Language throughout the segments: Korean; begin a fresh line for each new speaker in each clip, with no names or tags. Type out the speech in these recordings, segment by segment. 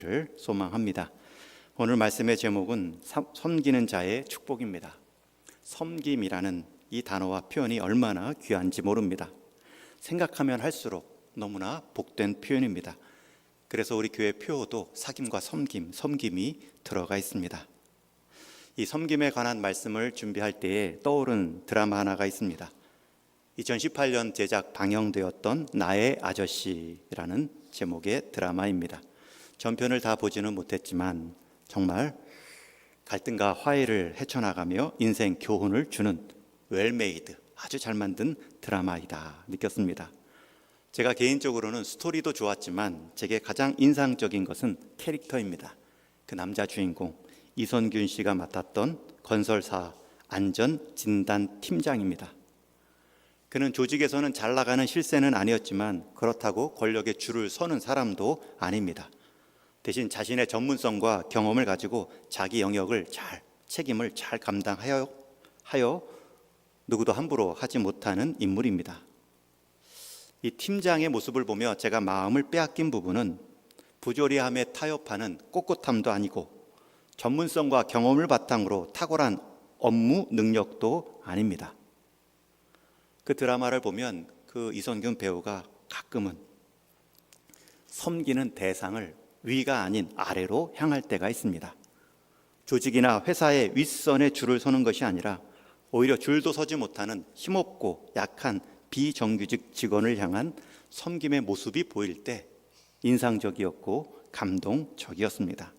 를 소망합니다. 오늘 말씀의 제목은 섬기는 자의 축복입니다. 섬김이라는 이 단어와 표현이 얼마나 귀한지 모릅니다. 생각하면 할수록 너무나 복된 표현입니다. 그래서 우리 교회 표어도 사김과 섬김이 들어가 있습니다. 이 섬김에 관한 말씀을 준비할 때에 떠오른 드라마 하나가 있습니다. 2018년 제작 방영되었던 나의 아저씨라는 제목의 드라마입니다. 전편을 다 보지는 못했지만 정말 갈등과 화해를 헤쳐나가며 인생 교훈을 주는 웰메이드, 아주 잘 만든 드라마이다 느꼈습니다. 제가 개인적으로는 스토리도 좋았지만 제게 가장 인상적인 것은 캐릭터입니다. 그 남자 주인공 이선균 씨가 맡았던 건설사 안전진단팀장입니다. 그는 조직에서는 잘 나가는 실세는 아니었지만 그렇다고 권력에 줄을 서는 사람도 아닙니다. 대신 자신의 전문성과 경험을 가지고 자기 영역을 책임을 잘 감당하여 누구도 함부로 하지 못하는 인물입니다. 이 팀장의 모습을 보며 제가 마음을 빼앗긴 부분은 부조리함에 타협하는 꼿꼿함도 아니고 전문성과 경험을 바탕으로 탁월한 업무 능력도 아닙니다. 그 드라마를 보면 그 이선균 배우가 가끔은 섬기는 대상을 위가 아닌 아래로 향할 때가 있습니다. 조직이나 회사의 윗선에 줄을 서는 것이 아니라 오히려 줄도 서지 못하는 힘없고 약한 비정규직 직원을 향한 섬김의 모습이 보일 때 인상적이었고 감동적이었습니다.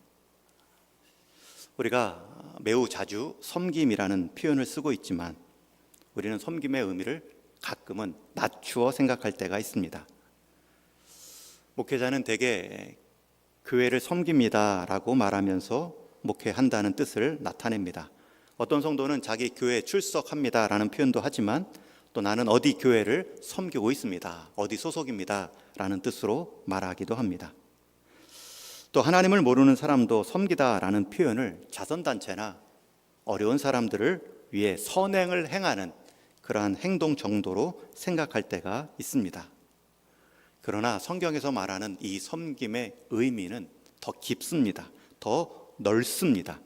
우리가 매우 자주 섬김이라는 표현을 쓰고 있지만 우리는 섬김의 의미를 가끔은 낮추어 생각할 때가 있습니다. 목회자는 대개 교회를 섬깁니다라고 말하면서 목회한다는 뜻을 나타냅니다. 어떤 성도는 자기 교회에 출석합니다라는 표현도 하지만 또 나는 어디 교회를 섬기고 있습니다, 어디 소속입니다라는 뜻으로 말하기도 합니다. 또 하나님을 모르는 사람도 섬기다라는 표현을 자선단체나 어려운 사람들을 위해 선행을 행하는 그러한 행동 정도로 생각할 때가 있습니다. 그러나 성경에서 말하는 이 섬김의 의미는 더 깊습니다. 더 넓습니다.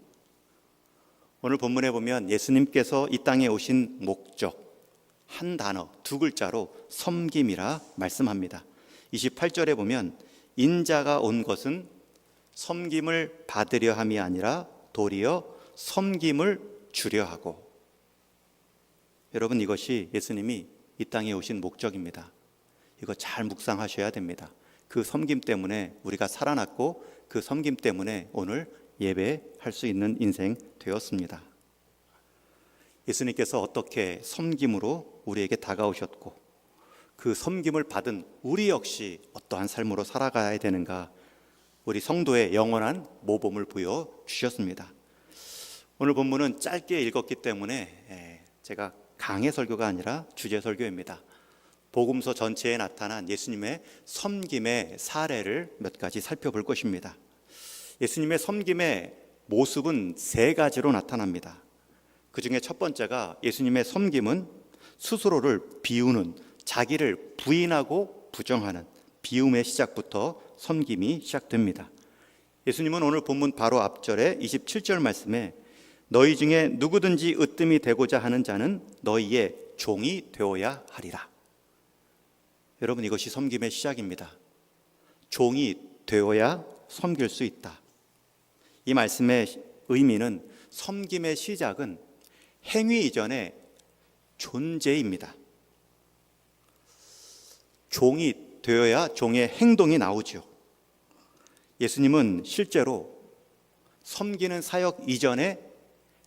오늘 본문에 보면 예수님께서 이 땅에 오신 목적, 한 단어, 두 글자로 섬김이라 말씀합니다. 28절에 보면 인자가 온 것은 섬김을 받으려 함이 아니라 도리어 섬김을 주려 하고. 여러분, 이것이 예수님이 이 땅에 오신 목적입니다. 이거 잘 묵상하셔야 됩니다. 그 섬김 때문에 우리가 살아났고 그 섬김 때문에 오늘 예배할 수 있는 인생 되었습니다. 예수님께서 어떻게 섬김으로 우리에게 다가오셨고 그 섬김을 받은 우리 역시 어떠한 삶으로 살아가야 되는가, 우리 성도의 영원한 모범을 보여주셨습니다. 오늘 본문은 짧게 읽었기 때문에 제가 강해 설교가 아니라 주제 설교입니다. 복음서 전체에 나타난 예수님의 섬김의 사례를 몇 가지 살펴볼 것입니다. 예수님의 섬김의 모습은 세 가지로 나타납니다. 그 중에 첫 번째가 예수님의 섬김은 스스로를 비우는, 자기를 부인하고 부정하는 비움의 시작부터 섬김이 시작됩니다. 예수님은 오늘 본문 바로 앞절에 27절 말씀에 너희 중에 누구든지 으뜸이 되고자 하는 자는 너희의 종이 되어야 하리라. 여러분, 이것이 섬김의 시작입니다. 종이 되어야 섬길 수 있다. 이 말씀의 의미는 섬김의 시작은 행위 이전의 존재입니다. 종이 되어야 종의 행동이 나오죠. 예수님은 실제로 섬기는 사역 이전에,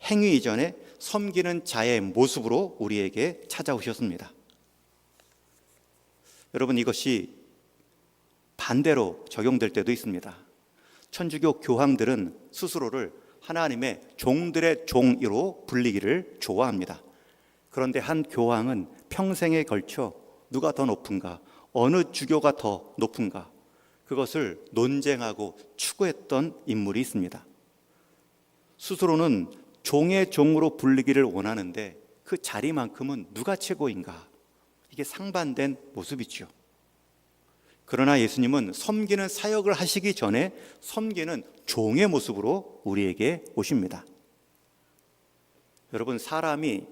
행위 이전에 섬기는 자의 모습으로 우리에게 찾아오셨습니다. 여러분, 이것이 반대로 적용될 때도 있습니다. 천주교 교황들은 스스로를 하나님의 종들의 종으로 불리기를 좋아합니다. 그런데 한 교황은 평생에 걸쳐 누가 더 높은가, 어느 주교가 더 높은가, 그것을 논쟁하고 추구했던 인물이 있습니다. 스스로는 종의 종으로 불리기를 원하는데 그 자리만큼은 누가 최고인가, 이게 상반된 모습이죠. 그러나 예수님은 섬기는 사역을 하시기 전에 섬기는 종의 모습으로 우리에게 오십니다. 여러분, 사람이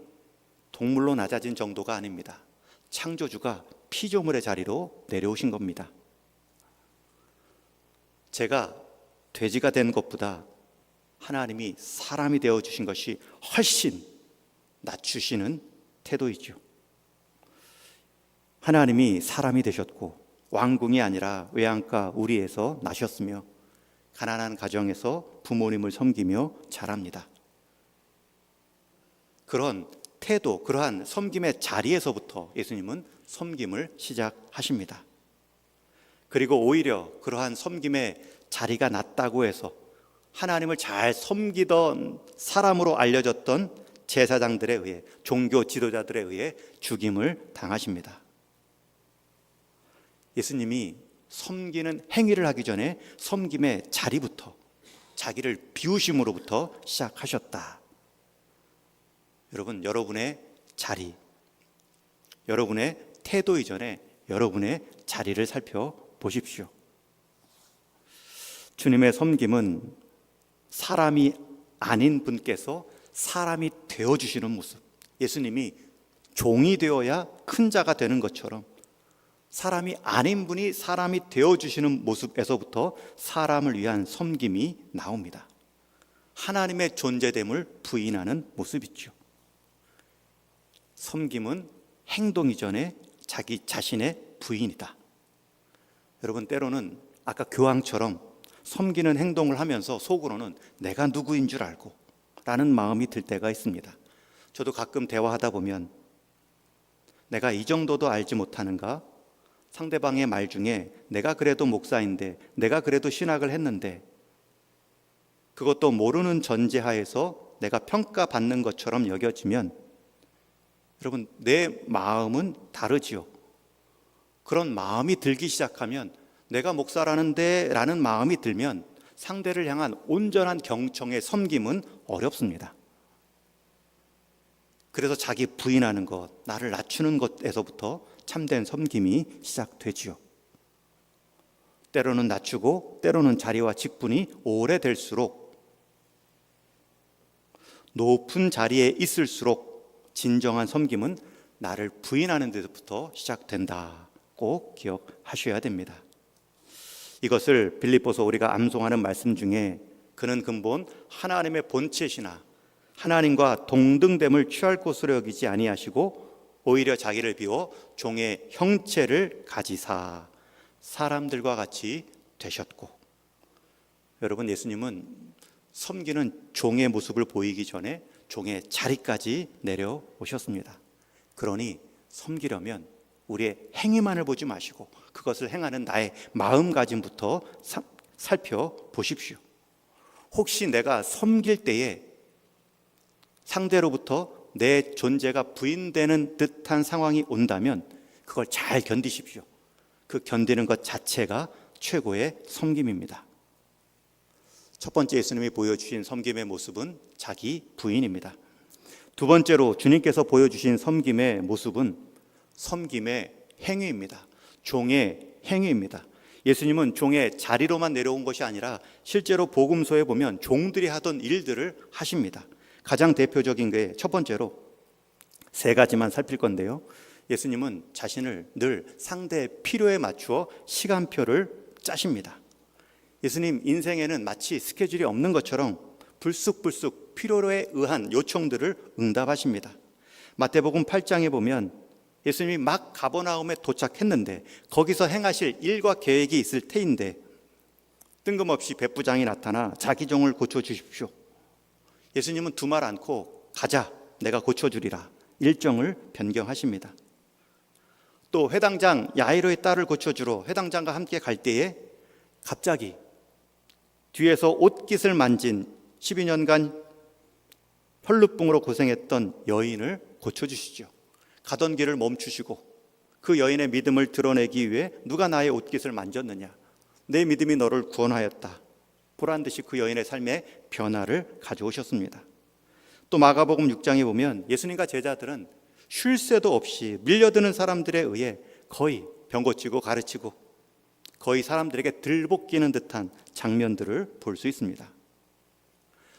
동물로 낮아진 정도가 아닙니다. 창조주가 피조물의 자리로 내려오신 겁니다. 제가 돼지가 된 것보다 하나님이 사람이 되어주신 것이 훨씬 낮추시는 태도이죠. 하나님이 사람이 되셨고 왕궁이 아니라 외양가 우리에서 나셨으며 가난한 가정에서 부모님을 섬기며 자랍니다. 그런 태도, 그러한 섬김의 자리에서부터 예수님은 섬김을 시작하십니다. 그리고 오히려 그러한 섬김의 자리가 낮다고 해서 하나님을 잘 섬기던 사람으로 알려졌던 제사장들에 의해, 종교 지도자들에 의해 죽임을 당하십니다. 예수님이 섬기는 행위를 하기 전에 섬김의 자리부터, 자기를 비우심으로부터 시작하셨다. 여러분, 여러분의 자리, 여러분의 태도 이전에 여러분의 자리를 살펴보십시오. 주님의 섬김은 사람이 아닌 분께서 사람이 되어주시는 모습, 예수님이 종이 되어야 큰 자가 되는 것처럼 사람이 아닌 분이 사람이 되어주시는 모습에서부터 사람을 위한 섬김이 나옵니다. 하나님의 존재됨을 부인하는 모습이죠. 섬김은 행동 이전에 자기 자신의 부인이다. 여러분, 때로는 아까 교황처럼 섬기는 행동을 하면서 속으로는 내가 누구인 줄 알고 라는 마음이 들 때가 있습니다. 저도 가끔 대화하다 보면 내가 이 정도도 알지 못하는가? 상대방의 말 중에 내가 그래도 목사인데, 내가 그래도 신학을 했는데, 그것도 모르는 전제하에서 내가 평가받는 것처럼 여겨지면 여러분, 내 마음은 다르지요. 그런 마음이 들기 시작하면, 내가 목사라는데 라는 마음이 들면 상대를 향한 온전한 경청의 섬김은 어렵습니다. 그래서 자기 부인하는 것, 나를 낮추는 것에서부터 참된 섬김이 시작되지요. 때로는 낮추고 때로는 자리와 직분이 오래될수록, 높은 자리에 있을수록 진정한 섬김은 나를 부인하는 데서부터 시작된다. 꼭 기억하셔야 됩니다. 이것을 빌립보서 우리가 암송하는 말씀 중에 그는 근본 하나님의 본체시나 하나님과 동등됨을 취할 것으로 여기지 아니하시고 오히려 자기를 비워 종의 형체를 가지사 사람들과 같이 되셨고. 여러분, 예수님은 섬기는 종의 모습을 보이기 전에 종의 자리까지 내려오셨습니다. 그러니 섬기려면 우리의 행위만을 보지 마시고 그것을 행하는 나의 마음가짐부터 살펴보십시오. 혹시 내가 섬길 때에 상대로부터 내 존재가 부인되는 듯한 상황이 온다면 그걸 잘 견디십시오. 그 견디는 것 자체가 최고의 섬김입니다. 첫 번째 예수님이 보여주신 섬김의 모습은 자기 부인입니다. 두 번째로 주님께서 보여주신 섬김의 모습은 섬김의 행위입니다. 종의 행위입니다. 예수님은 종의 자리로만 내려온 것이 아니라 실제로 복음서에 보면 종들이 하던 일들을 하십니다. 가장 대표적인 게 첫 번째로 세 가지만 살필 건데요. 예수님은 자신을 늘 상대의 필요에 맞추어 시간표를 짜십니다. 예수님 인생에는 마치 스케줄이 없는 것처럼 불쑥불쑥 필요에 의한 요청들을 응답하십니다. 마태복음 8장에 보면 예수님이 막 가버나움에 도착했는데 거기서 행하실 일과 계획이 있을 테인데 뜬금없이 백부장이 나타나 자기 종을 고쳐주십시오. 예수님은 두말 않고 가자, 내가 고쳐주리라 일정을 변경하십니다. 또 회당장 야이로의 딸을 고쳐주러 회당장과 함께 갈 때에 갑자기 뒤에서 옷깃을 만진 12년간 혈루병으로 고생했던 여인을 고쳐주시죠. 가던 길을 멈추시고 그 여인의 믿음을 드러내기 위해 누가 나의 옷깃을 만졌느냐, 내 믿음이 너를 구원하였다, 보란듯이 그 여인의 삶에 변화를 가져오셨습니다. 또 마가복음 6장에 보면 예수님과 제자들은 쉴 새도 없이 밀려드는 사람들에 의해 거의 병 고치고 가르치고 거의 사람들에게 들볶이는 듯한 장면들을 볼 수 있습니다.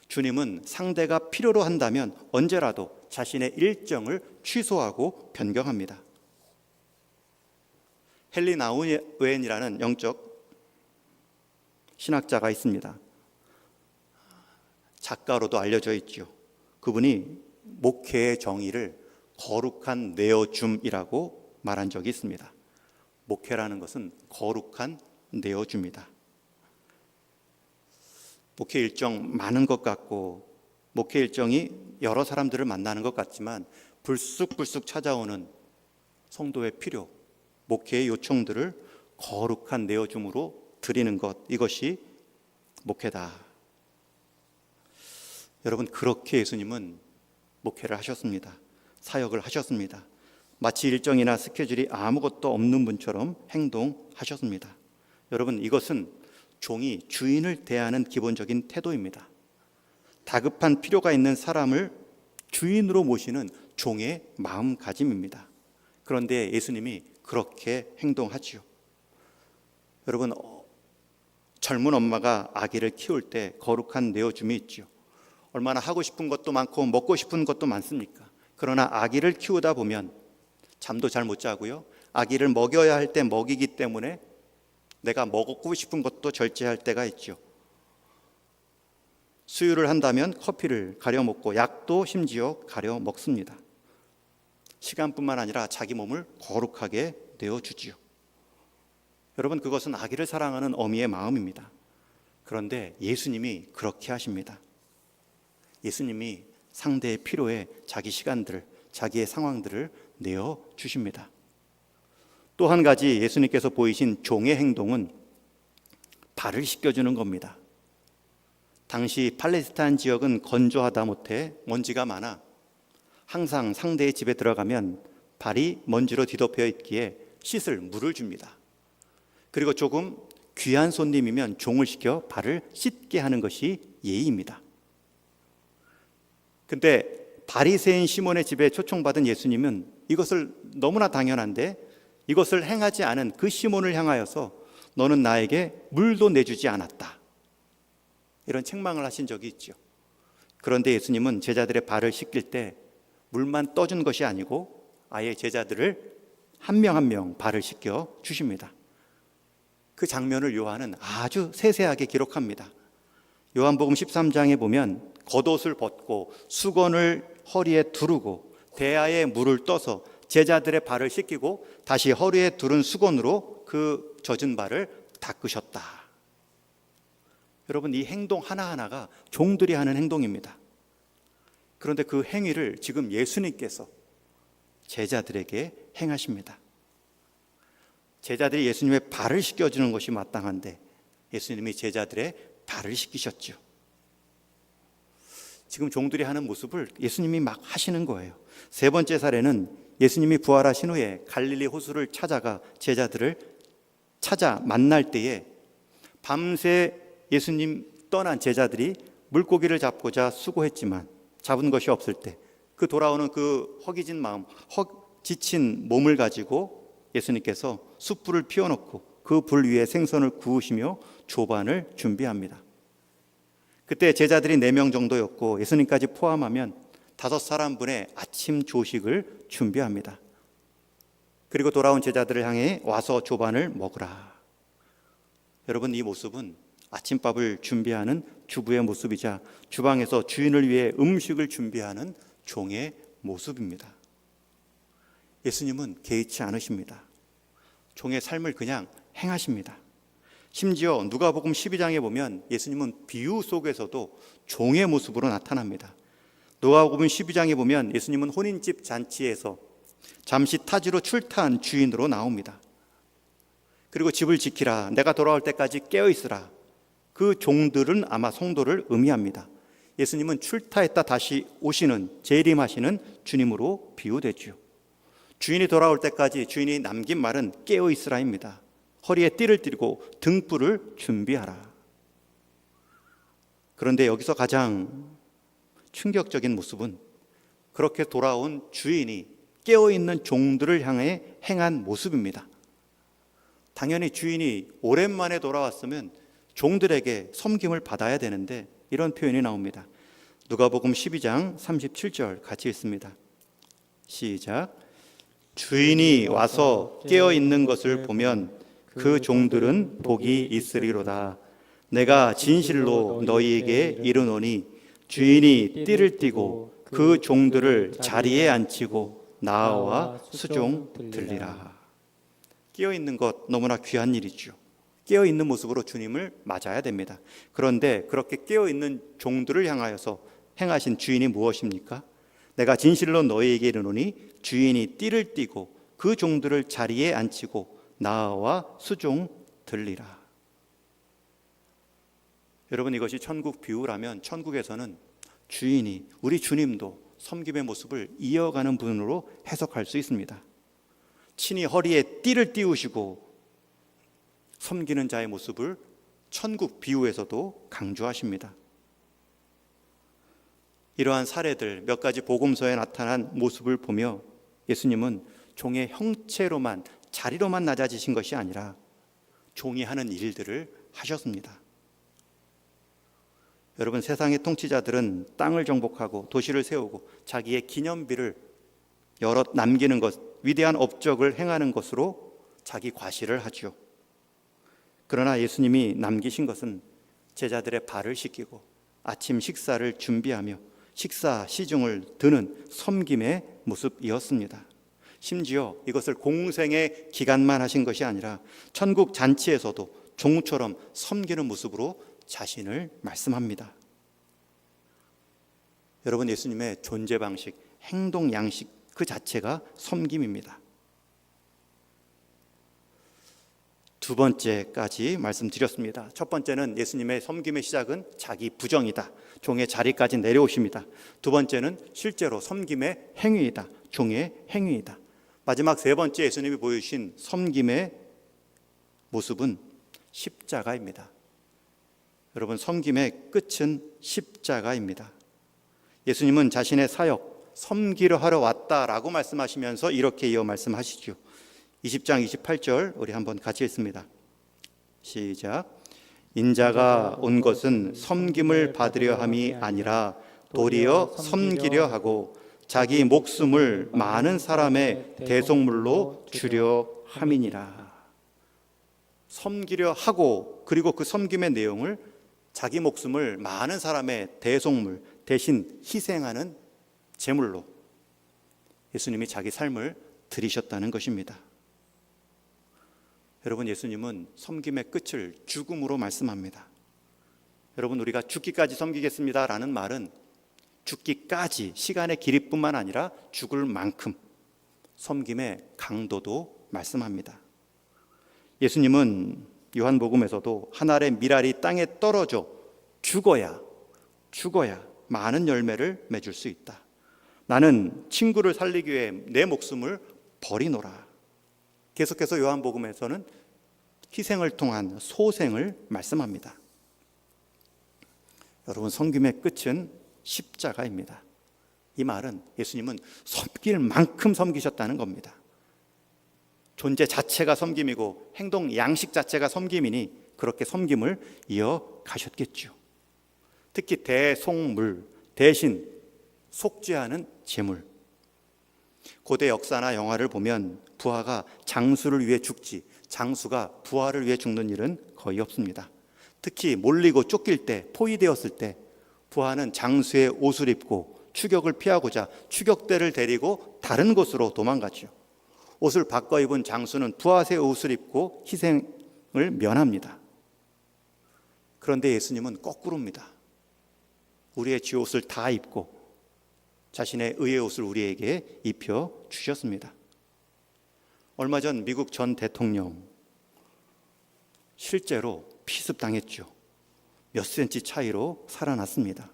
주님은 상대가 필요로 한다면 언제라도 자신의 일정을 취소하고 변경합니다. 헨리 나우엔이라는 영적 신학자가 있습니다. 작가로도 알려져 있죠. 그분이 목회의 정의를 거룩한 내어줌이라고 말한 적이 있습니다. 목회라는 것은 거룩한 내어줌이다. 목회 일정 많은 것 같고 목회 일정이 여러 사람들을 만나는 것 같지만 불쑥불쑥 찾아오는 성도의 필요, 목회의 요청들을 거룩한 내어줌으로 드리는 것, 이것이 목회다. 여러분, 그렇게 예수님은 목회를 하셨습니다. 사역을 하셨습니다. 마치 일정이나 스케줄이 아무것도 없는 분처럼 행동하셨습니다. 여러분, 이것은 종이 주인을 대하는 기본적인 태도입니다. 다급한 필요가 있는 사람을 주인으로 모시는 종의 마음가짐입니다. 그런데 예수님이 그렇게 행동하지요. 여러분, 젊은 엄마가 아기를 키울 때 거룩한 내어줌이 있죠. 얼마나 하고 싶은 것도 많고 먹고 싶은 것도 많습니까? 그러나 아기를 키우다 보면 잠도 잘 못 자고요. 아기를 먹여야 할 때 먹이기 때문에 내가 먹고 싶은 것도 절제할 때가 있죠. 수유를 한다면 커피를 가려 먹고 약도 심지어 가려 먹습니다. 시간뿐만 아니라 자기 몸을 거룩하게 내어주지요. 여러분, 그것은 아기를 사랑하는 어미의 마음입니다. 그런데 예수님이 그렇게 하십니다. 예수님이 상대의 필요에 자기 시간들을, 자기의 상황들을 내어주십니다. 또 한 가지 예수님께서 보이신 종의 행동은 발을 씻겨주는 겁니다. 당시 팔레스타인 지역은 건조하다 못해 먼지가 많아 항상 상대의 집에 들어가면 발이 먼지로 뒤덮여 있기에 씻을 물을 줍니다. 그리고 조금 귀한 손님이면 종을 시켜 발을 씻게 하는 것이 예의입니다. 근데 바리새인 시몬의 집에 초청받은 예수님은 이것을 너무나 당연한데 이것을 행하지 않은 그 시몬을 향하여서 너는 나에게 물도 내주지 않았다, 이런 책망을 하신 적이 있죠. 그런데 예수님은 제자들의 발을 씻길 때 물만 떠준 것이 아니고 아예 제자들을 한 명 한 명 발을 씻겨 주십니다. 그 장면을 요한은 아주 세세하게 기록합니다. 요한복음 13장에 보면 겉옷을 벗고 수건을 허리에 두르고 대야에 물을 떠서 제자들의 발을 씻기고 다시 허리에 두른 수건으로 그 젖은 발을 닦으셨다. 여러분, 이 행동 하나하나가 종들이 하는 행동입니다. 그런데 그 행위를 지금 예수님께서 제자들에게 행하십니다. 제자들이 예수님의 발을 씻겨주는 것이 마땅한데 예수님이 제자들의 발을 씻기셨죠. 지금 종들이 하는 모습을 예수님이 막 하시는 거예요. 세 번째 사례는 예수님이 부활하신 후에 갈릴리 호수를 찾아가 제자들을 찾아 만날 때에 밤새 예수님 떠난 제자들이 물고기를 잡고자 수고했지만 잡은 것이 없을 때 그 돌아오는 그 허기진 마음, 지친 몸을 가지고 예수님께서 숯불을 피워놓고 그 불 위에 생선을 구우시며 조반을 준비합니다. 그때 제자들이 4명 정도였고 예수님까지 포함하면 5사람분의 아침 조식을 준비합니다. 그리고 돌아온 제자들을 향해 와서 조반을 먹으라. 여러분, 이 모습은 아침밥을 준비하는 주부의 모습이자 주방에서 주인을 위해 음식을 준비하는 종의 모습입니다. 예수님은 개의치 않으십니다. 종의 삶을 그냥 행하십니다. 심지어 누가복음 12장에 보면 예수님은 비유 속에서도 종의 모습으로 나타납니다. 누가복음 12장에 보면 예수님은 혼인집 잔치에서 잠시 타지로 출타한 주인으로 나옵니다. 그리고 집을 지키라, 내가 돌아올 때까지 깨어있으라. 그 종들은 아마 성도를 의미합니다. 예수님은 출타했다 다시 오시는, 재림하시는 주님으로 비유되죠. 주인이 돌아올 때까지 주인이 남긴 말은 깨어있으라입니다. 허리에 띠를 띠고 등불을 준비하라. 그런데 여기서 가장 충격적인 모습은 그렇게 돌아온 주인이 깨어있는 종들을 향해 행한 모습입니다. 당연히 주인이 오랜만에 돌아왔으면 종들에게 섬김을 받아야 되는데 이런 표현이 나옵니다. 누가복음 12장 37절 같이 읽습니다. 시작. 주인이 와서 깨어 있는 것을 보면 그 종들은 복이 있으리로다. 내가 진실로 너희에게 이르노니 주인이 띠를 띠고 그 종들을 자리에 앉히고 나와 수종 들리라. 깨어 있는 것 너무나 귀한 일이죠. 깨어 있는 모습으로 주님을 맞아야 됩니다. 그런데 그렇게 깨어 있는 종들을 향하여서 행하신 주인이 무엇입니까? 내가 진실로 너희에게 이르노니 주인이 띠를 띠고 그 종들을 자리에 앉히고 나와 수종 들리라. 여러분, 이것이 천국 비유라면 천국에서는 주인이, 우리 주님도 섬김의 모습을 이어가는 분으로 해석할 수 있습니다. 친히 허리에 띠를 띄우시고 섬기는 자의 모습을 천국 비유에서도 강조하십니다. 이러한 사례들 몇 가지 복음서에 나타난 모습을 보며 예수님은 종의 형체로만, 자리로만 낮아지신 것이 아니라 종이 하는 일들을 하셨습니다. 여러분, 세상의 통치자들은 땅을 정복하고 도시를 세우고 자기의 기념비를 여러 남기는 것, 위대한 업적을 행하는 것으로 자기 과시를 하죠. 그러나 예수님이 남기신 것은 제자들의 발을 씻기고 아침 식사를 준비하며 식사 시중을 드는 섬김의 모습이었습니다. 심지어 이것을 공생의 기간만 하신 것이 아니라 천국 잔치에서도 종처럼 섬기는 모습으로 자신을 말씀합니다. 여러분, 예수님의 존재 방식, 행동 양식 그 자체가 섬김입니다. 두 번째까지 말씀드렸습니다. 첫 번째는 예수님의 섬김의 시작은 자기 부정이다. 종의 자리까지 내려오십니다. 두 번째는 실제로 섬김의 행위이다. 종의 행위이다. 마지막 세 번째 예수님이 보여주신 섬김의 모습은 십자가입니다. 여러분, 섬김의 끝은 십자가입니다. 예수님은 자신의 사역, 섬기려 하러 왔다라고 말씀하시면서 이렇게 이어 말씀하시죠. 20장 28절 우리 한번 같이 읽습니다. 시작. 인자가 온 것은 섬김을 받으려 함이 아니라 도리어 섬기려 하고 자기 목숨을 많은 사람의 대속물로 주려 함이니라. 섬기려 하고, 그리고 그 섬김의 내용을 자기 목숨을 많은 사람의 대속물, 대신 희생하는 제물로 예수님이 자기 삶을 드리셨다는 것입니다. 여러분, 예수님은 섬김의 끝을 죽음으로 말씀합니다. 여러분, 우리가 죽기까지 섬기겠습니다 라는 말은 죽기까지, 시간의 길이뿐만 아니라 죽을 만큼 섬김의 강도도 말씀합니다. 예수님은 요한복음에서도 한 알의 밀알이 땅에 떨어져 죽어야 많은 열매를 맺을 수 있다. 나는 친구를 살리기 위해 내 목숨을 버리노라. 계속해서 요한복음에서는 희생을 통한 소생을 말씀합니다. 여러분, 섬김의 끝은 십자가입니다. 이 말은 예수님은 섬길 만큼 섬기셨다는 겁니다. 존재 자체가 섬김이고 행동 양식 자체가 섬김이니 그렇게 섬김을 이어가셨겠죠. 특히 대속물, 대신 속죄하는 제물. 고대 역사나 영화를 보면 부하가 장수를 위해 죽지 장수가 부하를 위해 죽는 일은 거의 없습니다. 특히 몰리고 쫓길 때, 포위되었을 때 부하는 장수의 옷을 입고 추격을 피하고자 추격대를 데리고 다른 곳으로 도망가죠. 옷을 바꿔 입은 장수는 부하의 옷을 입고 희생을 면합니다. 그런데 예수님은 거꾸로입니다. 우리의 쥐옷을 다 입고 자신의 의의 옷을 우리에게 입혀 주셨습니다. 얼마 전 미국 전 대통령 실제로 피습당했죠. 몇 센치 차이로 살아났습니다.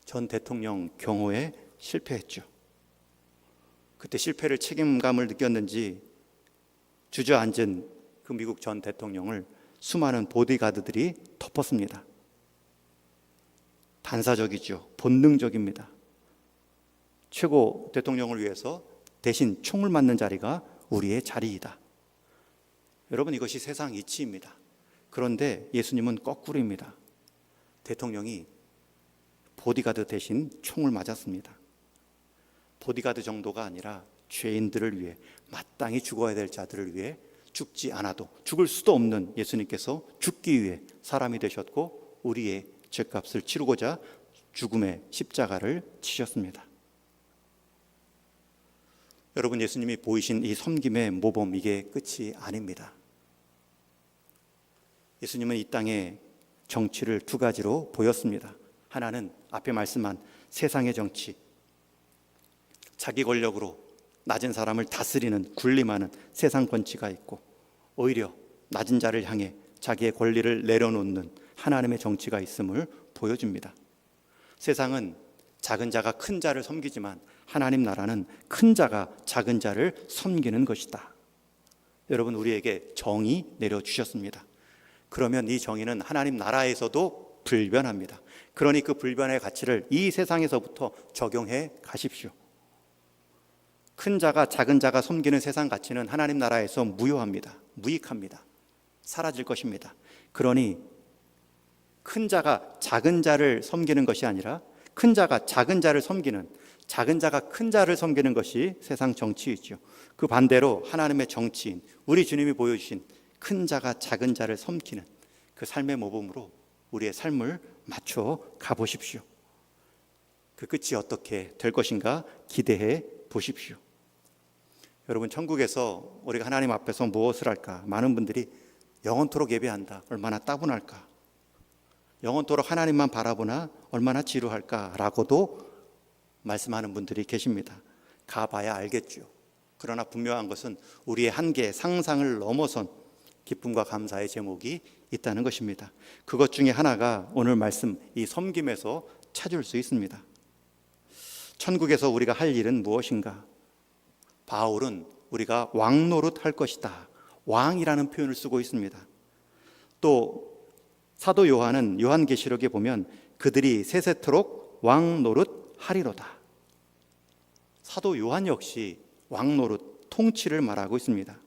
전 대통령 경호에 실패했죠. 그때 실패를 책임감을 느꼈는지 주저앉은 그 미국 전 대통령을 수많은 보디가드들이 덮었습니다. 반사적이죠. 본능적입니다. 최고 대통령을 위해서 대신 총을 맞는 자리가 우리의 자리이다. 여러분, 이것이 세상 이치입니다. 그런데 예수님은 거꾸로입니다. 대통령이 보디가드 대신 총을 맞았습니다. 보디가드 정도가 아니라 죄인들을 위해, 마땅히 죽어야 될 자들을 위해 죽지 않아도, 죽을 수도 없는 예수님께서 죽기 위해 사람이 되셨고 우리의 죄값을 치르고자 죽음의 십자가를 지셨습니다. 여러분, 예수님이 보이신 이 섬김의 모범, 이게 끝이 아닙니다. 예수님은 이 땅의 정치를 두 가지로 보였습니다. 하나는 앞에 말씀한 세상의 정치, 자기 권력으로 낮은 사람을 다스리는, 군림하는 세상 권치가 있고, 오히려 낮은 자를 향해 자기의 권리를 내려놓는 하나님의 정치가 있음을 보여줍니다. 세상은 작은 자가 큰 자를 섬기지만 하나님 나라는 큰 자가 작은 자를 섬기는 것이다. 여러분, 우리에게 정의 내려주셨습니다. 그러면 이 정의는 하나님 나라에서도 불변합니다. 그러니 그 불변의 가치를 이 세상에서부터 적용해 가십시오. 큰 자가 작은 자가 섬기는 세상 가치는 하나님 나라에서 무효합니다. 무익합니다. 사라질 것입니다. 그러니 큰 자가 작은 자를 섬기는 것이 아니라 큰 자가 작은 자를 섬기는, 작은 자가 큰 자를 섬기는 것이 세상 정치이죠. 그 반대로 하나님의 정치인, 우리 주님이 보여주신 큰 자가 작은 자를 섬기는 그 삶의 모범으로 우리의 삶을 맞춰 가보십시오. 그 끝이 어떻게 될 것인가 기대해 보십시오. 여러분, 천국에서 우리가 하나님 앞에서 무엇을 할까? 많은 분들이 영원토록 예배한다, 얼마나 따분할까? 영원토록 하나님만 바라보나 얼마나 지루할까? 라고도 말씀하는 분들이 계십니다. 가봐야 알겠죠. 그러나 분명한 것은 우리의 한계, 상상을 넘어선 기쁨과 감사의 제목이 있다는 것입니다. 그것 중에 하나가 오늘 말씀 이 섬김에서 찾을 수 있습니다. 천국에서 우리가 할 일은 무엇인가? 바울은 우리가 왕 노릇 할 것이다, 왕이라는 표현을 쓰고 있습니다. 또 사도 요한은 요한계시록에 보면 그들이 세세토록 왕 노릇 하리로다. 사도 요한 역시 왕 노릇, 통치를 말하고 있습니다.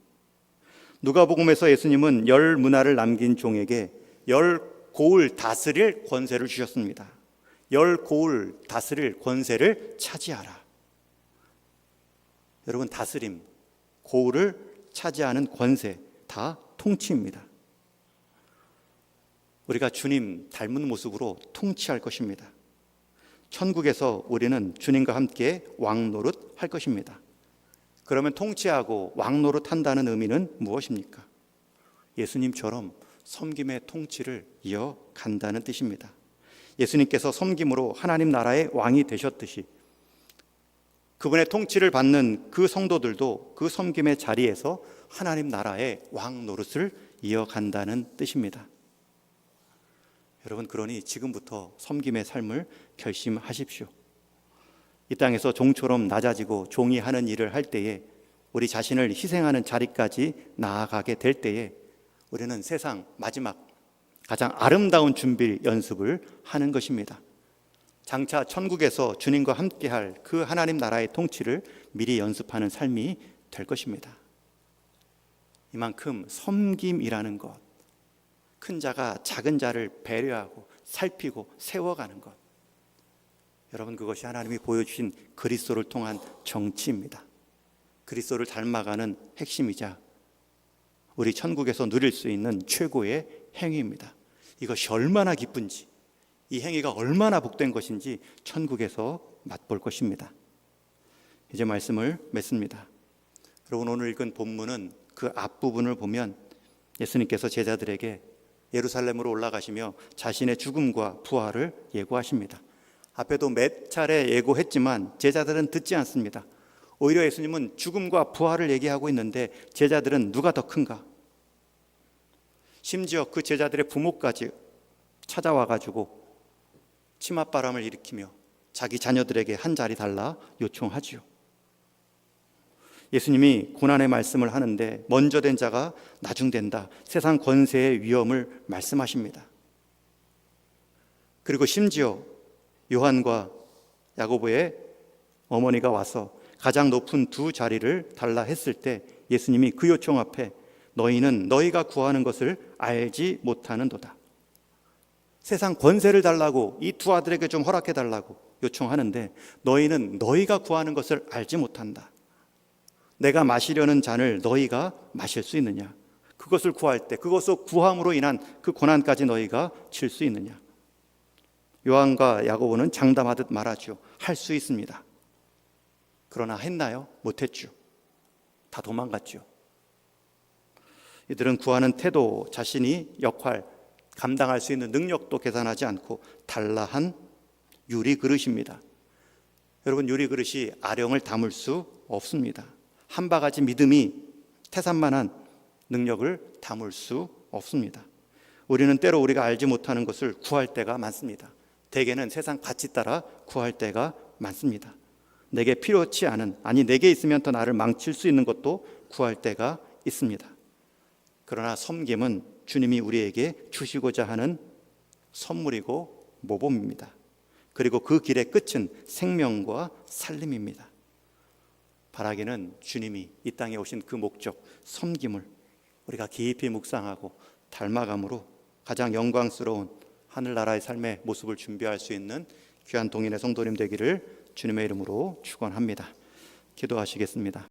누가복음에서 예수님은 10문화를 남긴 종에게 10고을 다스릴 권세를 주셨습니다. 10고을 다스릴 권세를 차지하라. 여러분, 다스림, 고을을 차지하는 권세, 다 통치입니다. 우리가 주님 닮은 모습으로 통치할 것입니다. 천국에서 우리는 주님과 함께 왕 노릇 할 것입니다. 그러면 통치하고 왕 노릇 한다는 의미는 무엇입니까? 예수님처럼 섬김의 통치를 이어간다는 뜻입니다. 예수님께서 섬김으로 하나님 나라의 왕이 되셨듯이 그분의 통치를 받는 그 성도들도 그 섬김의 자리에서 하나님 나라의 왕 노릇을 이어간다는 뜻입니다. 여러분, 그러니 지금부터 섬김의 삶을 결심하십시오. 이 땅에서 종처럼 낮아지고 종이 하는 일을 할 때에, 우리 자신을 희생하는 자리까지 나아가게 될 때에 우리는 세상 마지막 가장 아름다운 준비 연습을 하는 것입니다. 장차 천국에서 주님과 함께할 그 하나님 나라의 통치를 미리 연습하는 삶이 될 것입니다. 이만큼 섬김이라는 것, 큰 자가 작은 자를 배려하고 살피고 세워가는 것, 여러분, 그것이 하나님이 보여주신 그리스도를 통한 정치입니다. 그리스도를 닮아가는 핵심이자 우리 천국에서 누릴 수 있는 최고의 행위입니다. 이것이 얼마나 기쁜지, 이 행위가 얼마나 복된 것인지 천국에서 맛볼 것입니다. 이제 말씀을 맺습니다. 여러분, 오늘 읽은 본문은 그 앞부분을 보면 예수님께서 제자들에게 예루살렘으로 올라가시며 자신의 죽음과 부활을 예고하십니다. 앞에도 몇 차례 예고했지만 제자들은 듣지 않습니다. 오히려 예수님은 죽음과 부활을 얘기하고 있는데 제자들은 누가 더 큰가? 심지어 그 제자들의 부모까지 찾아와가지고 치맛바람을 일으키며 자기 자녀들에게 한 자리 달라 요청하지요. 예수님이 고난의 말씀을 하는데 먼저 된 자가 나중된다, 세상 권세의 위험을 말씀하십니다. 그리고 심지어 요한과 야고보의 어머니가 와서 가장 높은 두 자리를 달라 했을 때 예수님이 그 요청 앞에 너희는 너희가 구하는 것을 알지 못하는도다. 세상 권세를 달라고 이 두 아들에게 좀 허락해 달라고 요청하는데 너희는 너희가 구하는 것을 알지 못한다. 내가 마시려는 잔을 너희가 마실 수 있느냐? 그것을 구할 때 그것을 구함으로 인한 그 고난까지 너희가 질 수 있느냐? 요한과 야고보는 장담하듯 말하죠. 할 수 있습니다. 그러나 했나요? 못했죠. 다 도망갔죠. 이들은 구하는 태도, 자신이 역할, 감당할 수 있는 능력도 계산하지 않고 달라한 유리 그릇입니다. 여러분, 유리 그릇이 아령을 담을 수 없습니다. 한 바가지 믿음이 태산만한 능력을 담을 수 없습니다. 우리는 때로 우리가 알지 못하는 것을 구할 때가 많습니다. 대개는 세상 가치 따라 구할 때가 많습니다. 내게 필요치 않은, 아니 내게 있으면 더 나를 망칠 수 있는 것도 구할 때가 있습니다. 그러나 섬김은 주님이 우리에게 주시고자 하는 선물이고 모범입니다. 그리고 그 길의 끝은 생명과 살림입니다. 바라기는 주님이 이 땅에 오신 그 목적, 섬김을 우리가 깊이 묵상하고 닮아감으로 가장 영광스러운 하늘나라의 삶의 모습을 준비할 수 있는 귀한 동인의 성도님 되기를 주님의 이름으로 축원합니다. 기도하시겠습니다.